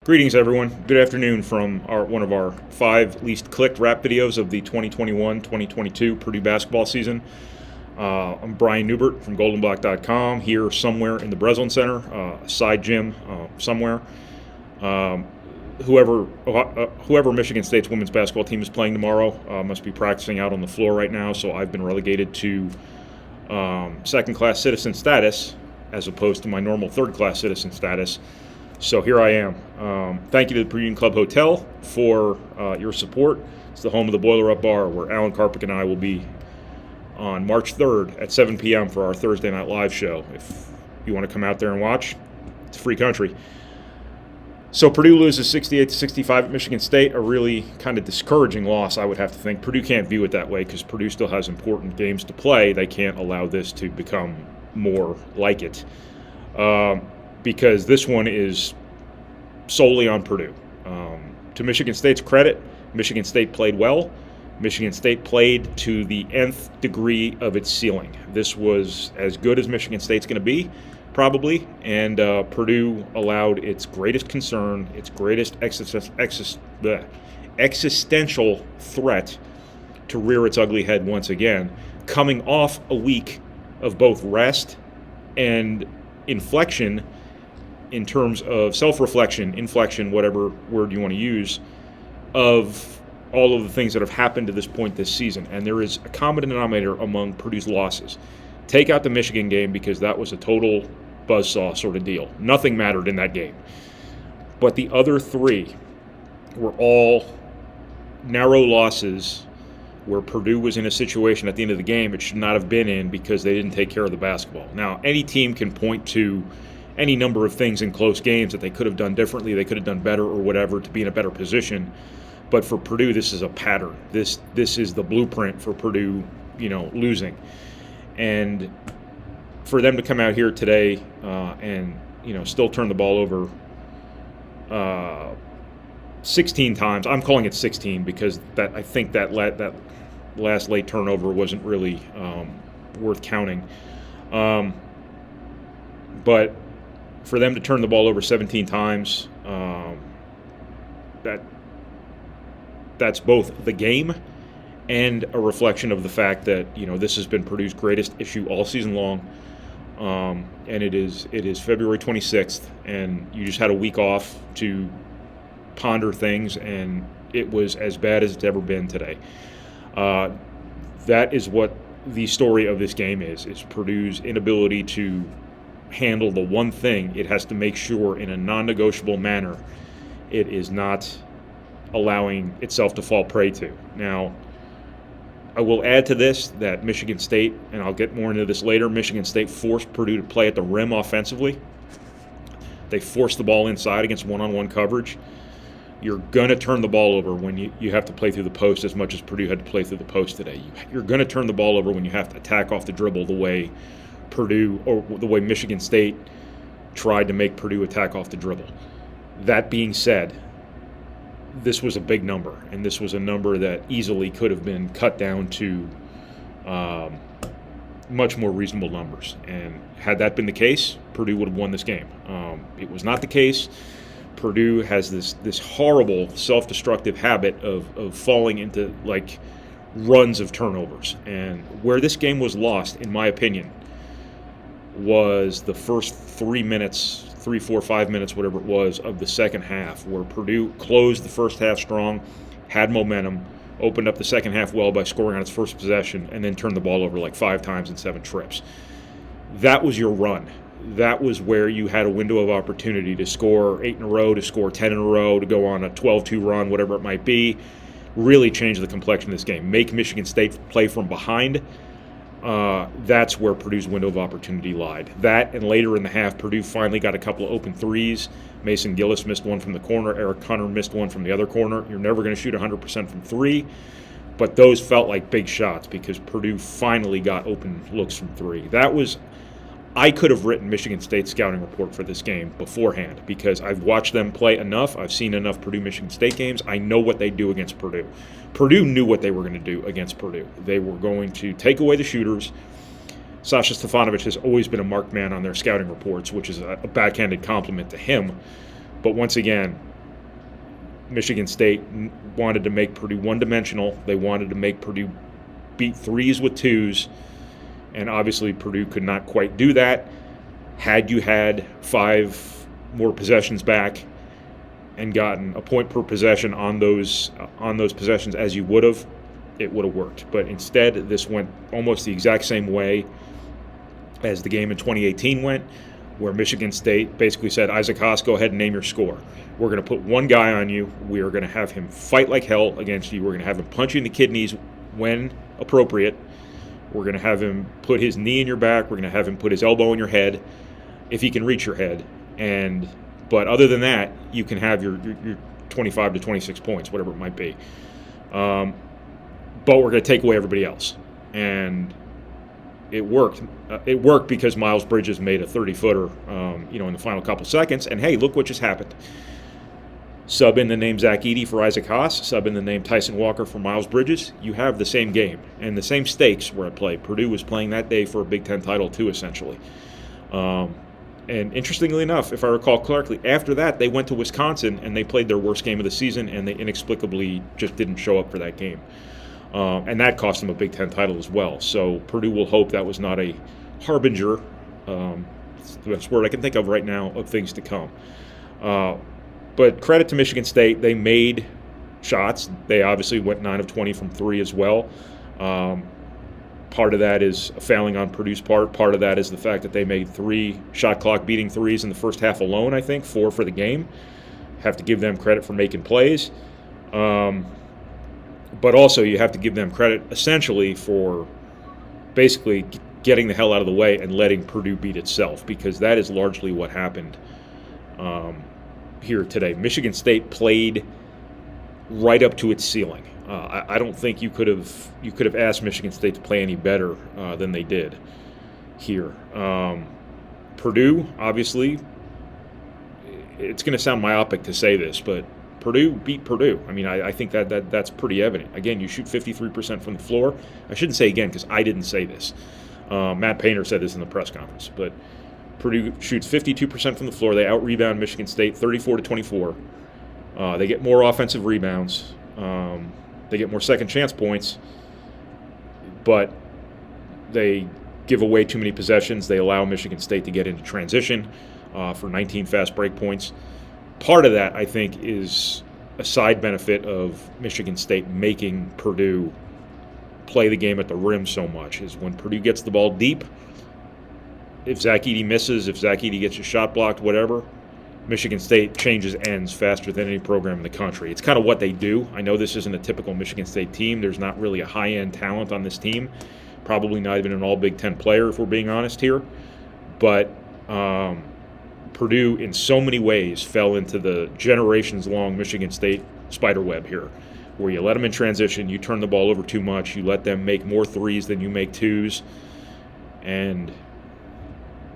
Greetings, everyone. Good afternoon from one of our 5 least clicked rap videos of the 2021-2022 Purdue basketball season. I'm Brian Neubert from goldenblack.com, here somewhere in the Breslin Center, side gym somewhere. Whoever Michigan State's women's basketball team is playing tomorrow must be practicing out on the floor right now, so I've been relegated to second-class citizen status as opposed to my normal third-class citizen status. So here I am. Thank you to the Purdue Club Hotel for your support. It's the home of the Boiler Up Bar, where Alan Karpick and I will be on March 3rd at 7 p.m. for our Thursday Night Live show. If you want to come out there and watch, it's a free country. So Purdue loses 68-65 at Michigan State, a really kind of discouraging loss, I would have to think. Purdue can't view it that way because Purdue still has important games to play. They can't allow this to become more like it. Because this one is solely on Purdue. To Michigan State's credit, Michigan State played well. Michigan State played to the nth degree of its ceiling. This was as good as Michigan State's going to be, probably, and Purdue allowed its greatest concern, its greatest existential threat to rear its ugly head once again, coming off a week of both rest and inflection in terms of self-reflection, inflection, whatever word you want to use, of all of the things that have happened to this point this season. And there is a common denominator among Purdue's losses. Take out the Michigan game because that was a total buzzsaw sort of deal. Nothing mattered in that game. But the other 3 were all narrow losses where Purdue was in a situation at the end of the game it should not have been in because they didn't take care of the basketball. Now, any team can point to any number of things in close games that they could have done differently, they could have done better or whatever to be in a better position. But for Purdue, this is a pattern. This is the blueprint for Purdue, losing. And for them to come out here today and, still turn the ball over 16 times. I'm calling it 16 because I think that last late turnover wasn't really worth counting. But for them to turn the ball over 17 times, that's both the game and a reflection of the fact that this has been Purdue's greatest issue all season long, and it is February 26th, and you just had a week off to ponder things, and it was as bad as it's ever been today. That is what the story of this game is Purdue's inability to handle the one thing it has to make sure in a non-negotiable manner it is not allowing itself to fall prey to. Now, I will add to this that Michigan State, and I'll get more into this later, Michigan State forced Purdue to play at the rim offensively. They forced the ball inside against one-on-one coverage. You're going to turn the ball over when you have to play through the post as much as Purdue had to play through the post today. You're going to turn the ball over when you have to attack off the dribble the way Purdue, or the way Michigan State tried to make Purdue attack off the dribble. That being said, this was a big number, and this was a number that easily could have been cut down to much more reasonable numbers. And had that been the case, Purdue would have won this game. It was not the case. Purdue has this horrible self-destructive habit of falling into runs of turnovers. And where this game was lost, in my opinion, was the first 3 minutes, 3, 4, 5 minutes, whatever it was, of the second half, where Purdue closed the first half strong, had momentum, opened up the second half well by scoring on its first possession, and then turned the ball over 5 times in 7 trips. That was your run. That was where you had a window of opportunity to score 8 in a row, to score 10 in a row, to go on a 12-2 run, whatever it might be, really change the complexion of this game, make Michigan State play from behind. That's where Purdue's window of opportunity lied. That, and later in the half, Purdue finally got a couple of open threes. Mason Gillis missed one from the corner. Eric Hunter missed one from the other corner. You're never going to shoot 100% from 3, but those felt like big shots because Purdue finally got open looks from 3. I could have written Michigan State's scouting report for this game beforehand because I've watched them play enough. I've seen enough Purdue-Michigan State games. I know what they do against Purdue. Purdue knew what they were going to do against Purdue. They were going to take away the shooters. Sasha Stefanovic has always been a marked man on their scouting reports, which is a backhanded compliment to him. But once again, Michigan State wanted to make Purdue one-dimensional. They wanted to make Purdue beat threes with twos, and obviously Purdue could not quite do that. Had you had 5 more possessions back and gotten a point per possession on those possessions as you would have, it would have worked. But instead, this went almost the exact same way as the game in 2018 went, where Michigan State basically said, Isaac Haas, go ahead and name your score. We're going to put one guy on you. We are going to have him fight like hell against you. We're going to have him punch you in the kidneys when appropriate. We're going to have him put his knee in your back. We're going to have him put his elbow in your head, if he can reach your head. But other than that, you can have your 25 to 26 points, whatever it might be. But we're going to take away everybody else. And it worked. It worked because Miles Bridges made a 30-footer, in the final couple seconds. And hey, look what just happened. Sub in the name Zach-Edey for Isaac Haas. Sub in the name Tyson Walker for Miles Bridges. You have the same game, and the same stakes were at play. Purdue was playing that day for a Big Ten title too, essentially. And interestingly enough, if I recall correctly, after that they went to Wisconsin and they played their worst game of the season, and they inexplicably just didn't show up for that game. And that cost them a Big Ten title as well. So Purdue will hope that was not a harbinger, it's the best word I can think of right now, of things to come. But credit to Michigan State. They made shots. They obviously went 9 of 20 from 3 as well. Part of that is fouling on Purdue's part. Part of that is the fact that they made 3 shot clock beating threes in the first half alone, I think, 4 for the game. Have to give them credit for making plays. But also you have to give them credit essentially for basically getting the hell out of the way and letting Purdue beat itself, because that is largely what happened here today. Michigan State played right up to its ceiling. I don't think you could have asked Michigan State to play any better than they did here. Purdue, obviously, it's going to sound myopic to say this, but Purdue beat Purdue. I mean, I think that's pretty evident. Again, you shoot 53% from the floor. I shouldn't say again because I didn't say this. Matt Painter said this in the press conference, but Purdue shoots 52% from the floor. They out-rebound Michigan State 34-24. They get more offensive rebounds. They get more second-chance points, but they give away too many possessions. They allow Michigan State to get into transition for 19 fast break points. Part of that, I think, is a side benefit of Michigan State making Purdue play the game at the rim so much, is when Purdue gets the ball deep, if Zach-Edey misses, if Zach-Edey gets a shot blocked, whatever, Michigan State changes ends faster than any program in the country. It's kind of what they do. I know this isn't a typical Michigan State team. There's not really a high-end talent on this team. Probably not even an all-Big Ten player, if we're being honest here. But Purdue, in so many ways, fell into the generations-long Michigan State spiderweb here, where you let them in transition, you turn the ball over too much, you let them make more threes than you make twos, and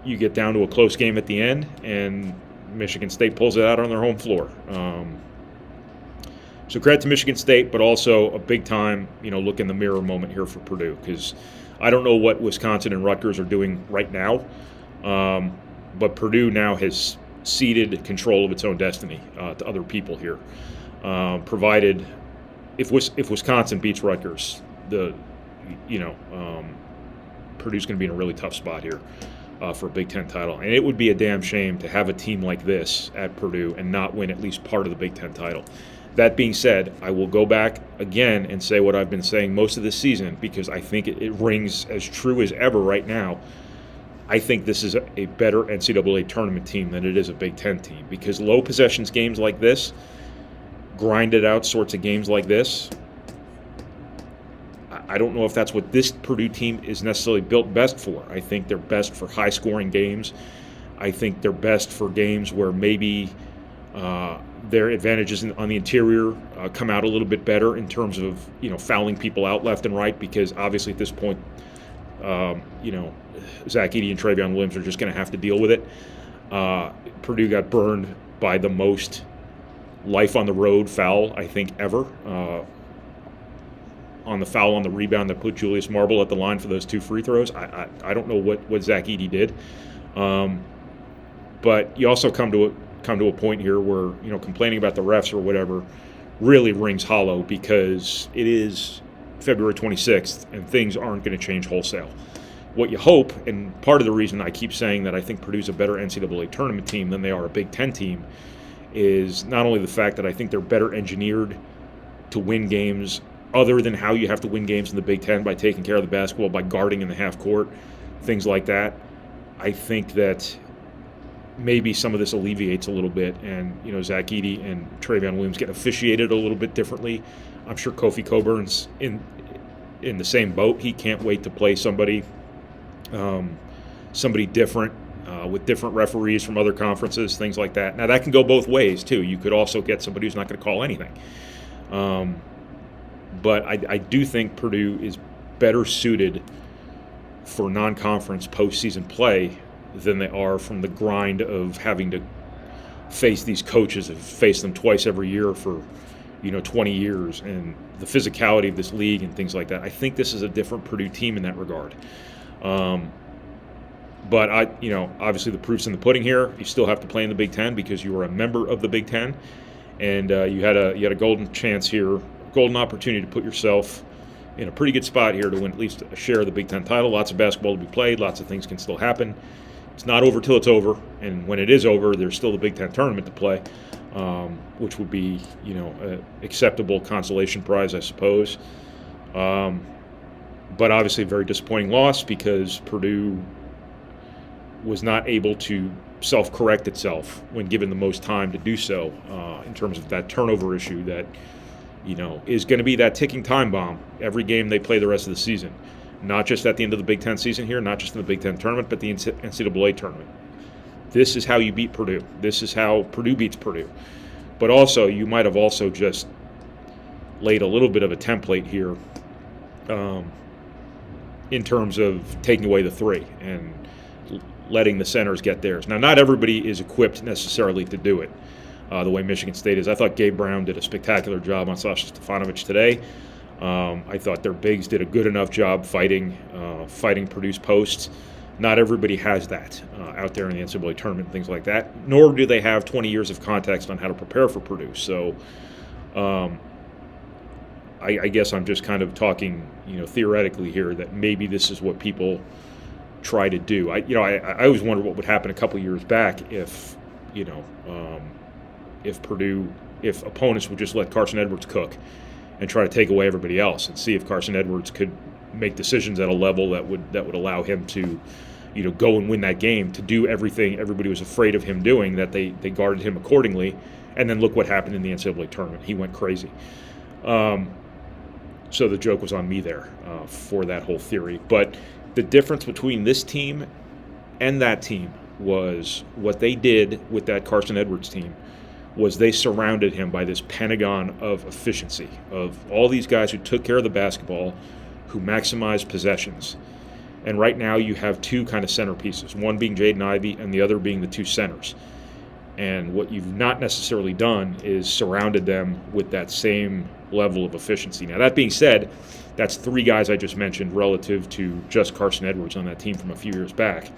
you get down to a close game at the end, and Michigan State pulls it out on their home floor. So credit to Michigan State, but also a big-time, look in the mirror moment here for Purdue, because I don't know what Wisconsin and Rutgers are doing right now, but Purdue now has ceded control of its own destiny to other people here, provided if Wisconsin beats Rutgers, Purdue's going to be in a really tough spot here for a Big Ten title. And it would be a damn shame to have a team like this at Purdue and not win at least part of the Big Ten title. That being said, I will go back again and say what I've been saying most of this season, because I think it rings as true as ever right now. I think this is a better NCAA tournament team than it is a Big Ten team, because low possessions games like this, grinded out sorts of games like this, I don't know if that's what this Purdue team is necessarily built best for. I think they're best for high-scoring games. I think they're best for games where maybe their advantages on the interior come out a little bit better in terms of fouling people out left and right, because obviously at this point, Zach-Edey and Travion Williams are just going to have to deal with it. Purdue got burned by the most life-on-the-road foul, I think, ever. On the foul on the rebound that put Julius Marble at the line for those 2 free throws. I don't know what Zach-Edey did. But you also come to come to a point here where, complaining about the refs or whatever really rings hollow, because it is February 26th and things aren't going to change wholesale. What you hope, and part of the reason I keep saying that I think Purdue's a better NCAA tournament team than they are a Big Ten team, is not only the fact that I think they're better engineered to win games other than how you have to win games in the Big Ten by taking care of the basketball, by guarding in the half court, things like that. I think that maybe some of this alleviates a little bit, and Zach Edey and Travion Williams get officiated a little bit differently. I'm sure Kofi Coburn's in the same boat. He can't wait to play somebody different, with different referees from other conferences, things like that. Now, that can go both ways, too. You could also get somebody who's not going to call anything. But I do think Purdue is better suited for non-conference postseason play than they are from the grind of having to face these coaches, have faced them twice every year for 20 years, and the physicality of this league and things like that. I think this is a different Purdue team in that regard. But obviously the proof's in the pudding here. You still have to play in the Big Ten because you are a member of the Big Ten, and you had a golden chance here, golden opportunity to put yourself in a pretty good spot here to win at least a share of the Big Ten title. Lots of basketball to be played. Lots of things can still happen. It's not over till it's over, and when it is over, there's still the Big Ten tournament to play, which would be an acceptable consolation prize, I suppose. But obviously a very disappointing loss because Purdue was not able to self-correct itself when given the most time to do so, in terms of that turnover issue that is going to be that ticking time bomb every game they play the rest of the season. Not just at the end of the Big Ten season here, not just in the Big Ten tournament, but the NCAA tournament. This is how you beat Purdue. This is how Purdue beats Purdue. But also, you might have also just laid a little bit of a template here in terms of taking away the three and letting the centers get theirs. Now, not everybody is equipped necessarily to do it the way Michigan State is. I thought Gabe Brown did a spectacular job on Sasha Stefanovic today. I thought their bigs did a good enough job fighting Purdue's posts. Not everybody has that out there in the NCAA tournament, things like that, nor do they have 20 years of context on how to prepare for Purdue. So I guess I'm just kind of talking, theoretically here, that maybe this is what people try to do. I always wondered what would happen a couple years back if opponents would just let Carson Edwards cook and try to take away everybody else, and see if Carson Edwards could make decisions at a level that would allow him to, go and win that game, to do everything everybody was afraid of him doing, that they guarded him accordingly. And then look what happened in the NCAA tournament. He went crazy. So the joke was on me there for that whole theory. But the difference between this team and that team was what they did with that Carson Edwards team was they surrounded him by this pentagon of efficiency, of all these guys who took care of the basketball, who maximized possessions. And right now you have two kind of centerpieces, one being Jaden Ivey and the other being the two centers. And what you've not necessarily done is surrounded them with that same level of efficiency. Now, that being said, that's three guys I just mentioned relative to just Carson Edwards on that team from a few years back.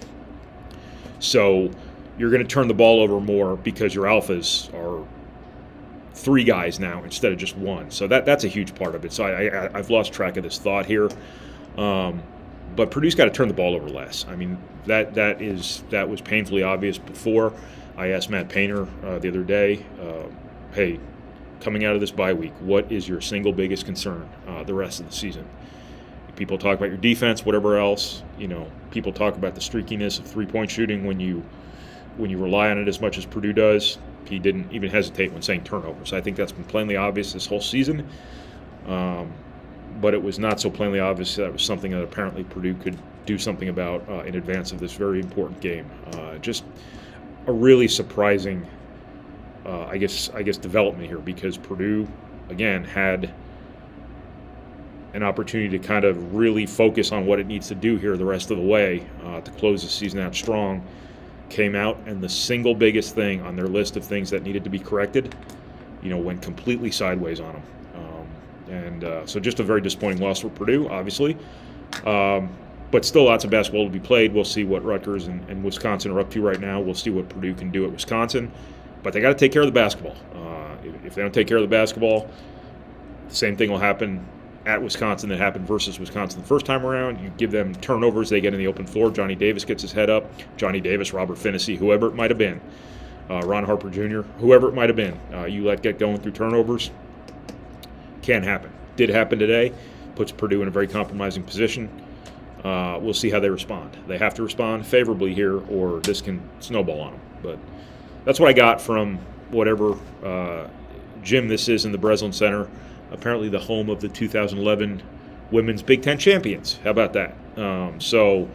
So you're going to turn the ball over more because your alphas are three guys now instead of just one. So that's a huge part of it. So I've lost track of this thought here. But Purdue's got to turn the ball over less. I mean, that was painfully obvious before. I asked Matt Painter the other day, hey, coming out of this bye week, what is your single biggest concern the rest of the season? People talk about your defense, whatever else. People talk about the streakiness of three-point shooting when you rely on it as much as Purdue does. He didn't even hesitate when saying turnovers. I think that's been plainly obvious this whole season. But it was not so plainly obvious that it was something that apparently Purdue could do something about in advance of this very important game. Just a really surprising, I guess, development here, because Purdue, again, had an opportunity to kind of really focus on what it needs to do here the rest of the way to close the season out strong. Came out, and the single biggest thing on their list of things that needed to be corrected, went completely sideways on them. So just a very disappointing loss for Purdue, obviously. But still lots of basketball to be played. We'll see what Rutgers and Wisconsin are up to right now. We'll see what Purdue can do at Wisconsin. But they got to take care of the basketball. If they don't take care of the basketball, the same thing will happen at Wisconsin that happened versus Wisconsin the first time around. You give them turnovers, they get in the open floor. Johnny Davis gets his head up. Johnny Davis, Robert Finney, whoever it might have been, Ron Harper Jr., whoever it might have been, you let get going through turnovers, can't happen. Did happen today, puts Purdue in a very compromising position. We'll see how they respond. They have to respond favorably here, or this can snowball on them. But that's what I got from whatever gym this is in the Breslin Center, apparently the home of the 2011 Women's Big Ten champions. How about that? So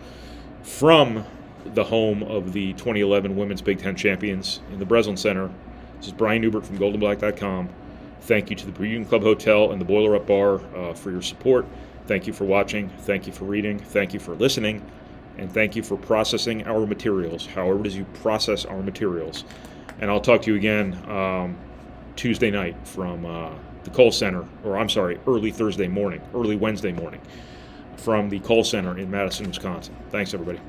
from the home of the 2011 Women's Big Ten champions in the Breslin Center, this is Brian Neubert from goldenblack.com. Thank you to the Purdue Club Hotel and the Boiler Up Bar for your support. Thank you for watching. Thank you for reading. Thank you for listening. And thank you for processing our materials, however it is you process our materials. And I'll talk to you again Tuesday night from the Kohl Center, or I'm sorry, early Wednesday morning from the Kohl Center in Madison, Wisconsin. Thanks, everybody.